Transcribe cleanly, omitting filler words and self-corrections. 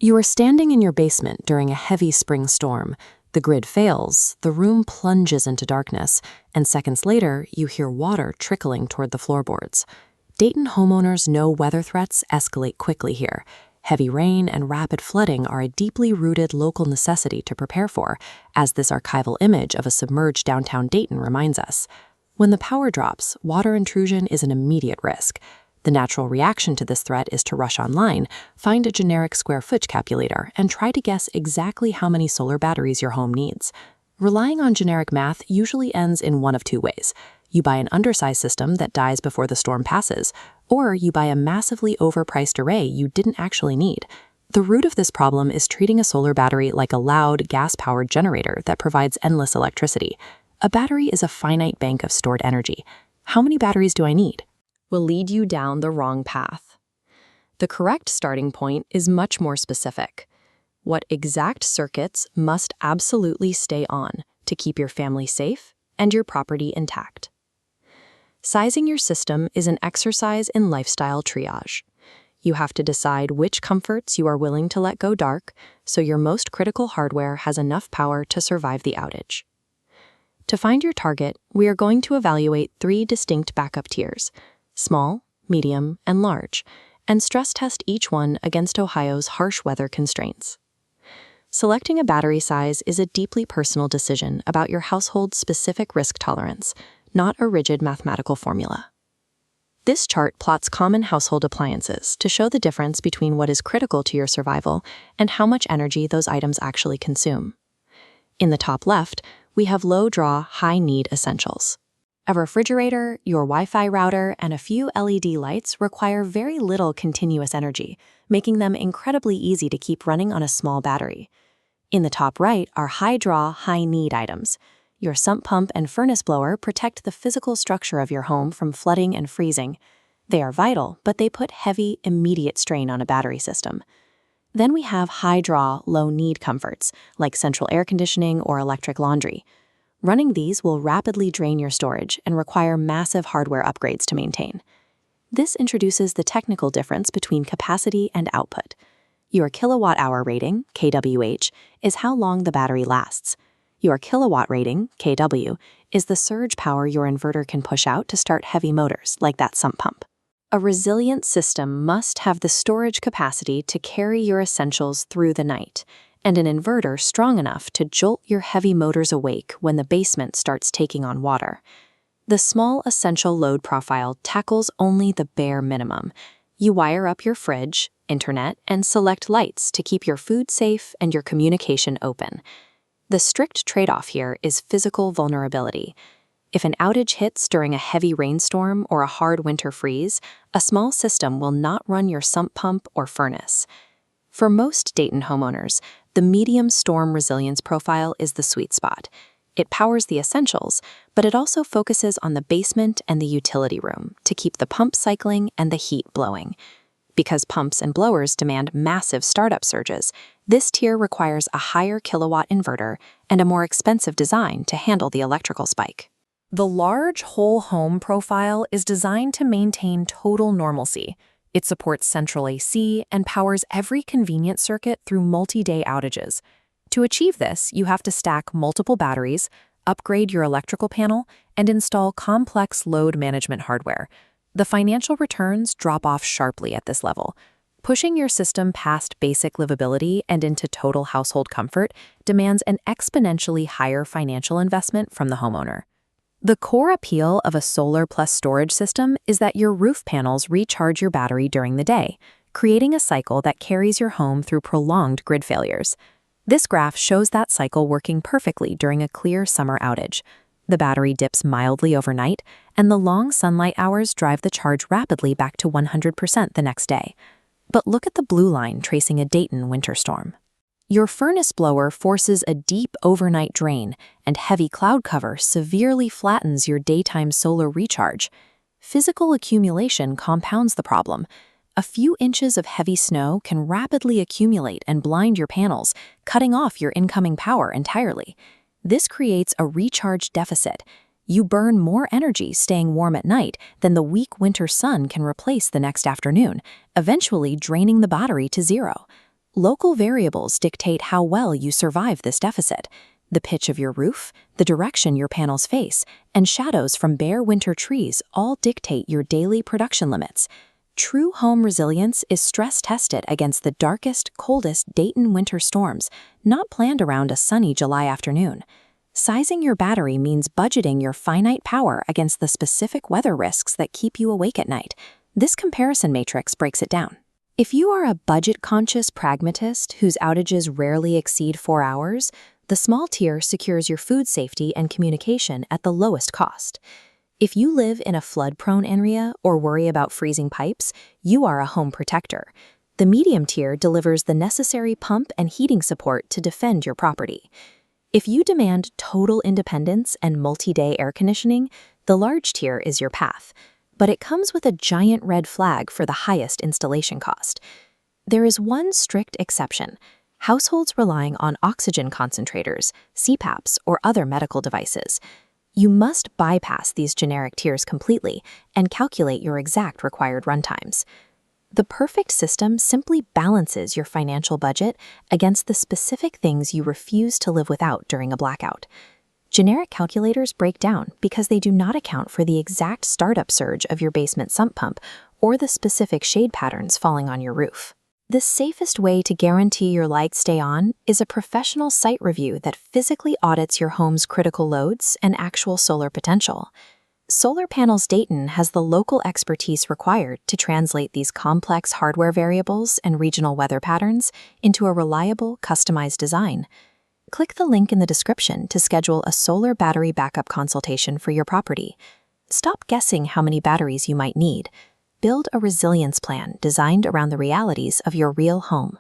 You are standing in your basement during a heavy spring storm. The grid fails, the room plunges into darkness, and seconds later, you hear water trickling toward the floorboards. Dayton homeowners know weather threats escalate quickly here. Heavy rain and rapid flooding are a deeply rooted local necessity to prepare for, as this archival image of a submerged downtown Dayton reminds us. When the power drops, water intrusion is an immediate risk. The natural reaction to this threat is to rush online, find a generic square foot calculator, and try to guess exactly how many solar batteries your home needs. Relying on generic math usually ends in one of two ways. You buy an undersized system that dies before the storm passes, or you buy a massively overpriced array you didn't actually need. The root of this problem is treating a solar battery like a loud, gas-powered generator that provides endless electricity. A battery is a finite bank of stored energy. How many batteries do I need? Will lead you down the wrong path. The correct starting point is much more specific. What exact circuits must absolutely stay on to keep your family safe and your property intact? Sizing your system is an exercise in lifestyle triage. You have to decide which comforts you are willing to let go dark so your most critical hardware has enough power to survive the outage. To find your target, we are going to evaluate 3 distinct backup tiers: small, medium, and large, and stress test each one against Ohio's harsh weather constraints. Selecting a battery size is a deeply personal decision about your household's specific risk tolerance, not a rigid mathematical formula. This chart plots common household appliances to show the difference between what is critical to your survival and how much energy those items actually consume. In the top left, we have low-draw, high-need essentials. A refrigerator, your Wi-Fi router, and a few LED lights require very little continuous energy, making them incredibly easy to keep running on a small battery. In the top right are high-draw, high-need items. Your sump pump and furnace blower protect the physical structure of your home from flooding and freezing. They are vital, but they put heavy, immediate strain on a battery system. Then we have high-draw, low-need comforts, like central air conditioning or electric laundry. Running these will rapidly drain your storage and require massive hardware upgrades to maintain. This introduces the technical difference between capacity and output. Your kilowatt-hour rating, kWh, is how long the battery lasts. Your kilowatt rating, kW, is the surge power your inverter can push out to start heavy motors, like that sump pump. A resilient system must have the storage capacity to carry your essentials through the night, and an inverter strong enough to jolt your heavy motors awake when the basement starts taking on water. The small essential load profile tackles only the bare minimum. You wire up your fridge, internet, and select lights to keep your food safe and your communication open. The strict trade-off here is physical vulnerability. If an outage hits during a heavy rainstorm or a hard winter freeze, a small system will not run your sump pump or furnace. For most Dayton homeowners, the medium storm resilience profile is the sweet spot. It powers the essentials, but it also focuses on the basement and the utility room to keep the pump cycling and the heat blowing. Because pumps and blowers demand massive startup surges, this tier requires a higher kilowatt inverter and a more expensive design to handle the electrical spike. The large whole home profile is designed to maintain total normalcy. It supports central AC and powers every convenient circuit through multi-day outages. To achieve this, you have to stack multiple batteries, upgrade your electrical panel, and install complex load management hardware. The financial returns drop off sharply at this level. Pushing your system past basic livability and into total household comfort demands an exponentially higher financial investment from the homeowner. The core appeal of a solar plus storage system is that your roof panels recharge your battery during the day, creating a cycle that carries your home through prolonged grid failures. This graph shows that cycle working perfectly during a clear summer outage. The battery dips mildly overnight, and the long sunlight hours drive the charge rapidly back to 100% the next day. But look at the blue line tracing a Dayton winter storm. Your furnace blower forces a deep overnight drain, and heavy cloud cover severely flattens your daytime solar recharge. Physical accumulation compounds the problem. A few inches of heavy snow can rapidly accumulate and blind your panels, cutting off your incoming power entirely. This creates a recharge deficit. You burn more energy staying warm at night than the weak winter sun can replace the next afternoon, eventually draining the battery to zero. Local variables dictate how well you survive this deficit. The pitch of your roof, the direction your panels face, and shadows from bare winter trees all dictate your daily production limits. True home resilience is stress-tested against the darkest, coldest Dayton winter storms, not planned around a sunny July afternoon. Sizing your battery means budgeting your finite power against the specific weather risks that keep you awake at night. This comparison matrix breaks it down. If you are a budget-conscious pragmatist whose outages rarely exceed 4 hours, the small tier secures your food safety and communication at the lowest cost. If you live in a flood-prone area or worry about freezing pipes, you are a home protector. The medium tier delivers the necessary pump and heating support to defend your property. If you demand total independence and multi-day air conditioning, the large tier is your path. But it comes with a giant red flag for the highest installation cost. There is one strict exception: households relying on oxygen concentrators, CPAPs, or other medical devices. You must bypass these generic tiers completely and calculate your exact required runtimes. The perfect system simply balances your financial budget against the specific things you refuse to live without during a blackout. Generic calculators break down because they do not account for the exact startup surge of your basement sump pump or the specific shade patterns falling on your roof. The safest way to guarantee your lights stay on is a professional site review that physically audits your home's critical loads and actual solar potential. Solar Panels Dayton has the local expertise required to translate these complex hardware variables and regional weather patterns into a reliable, customized design. Click the link in the description to schedule a solar battery backup consultation for your property. Stop guessing how many batteries you might need. Build a resilience plan designed around the realities of your real home.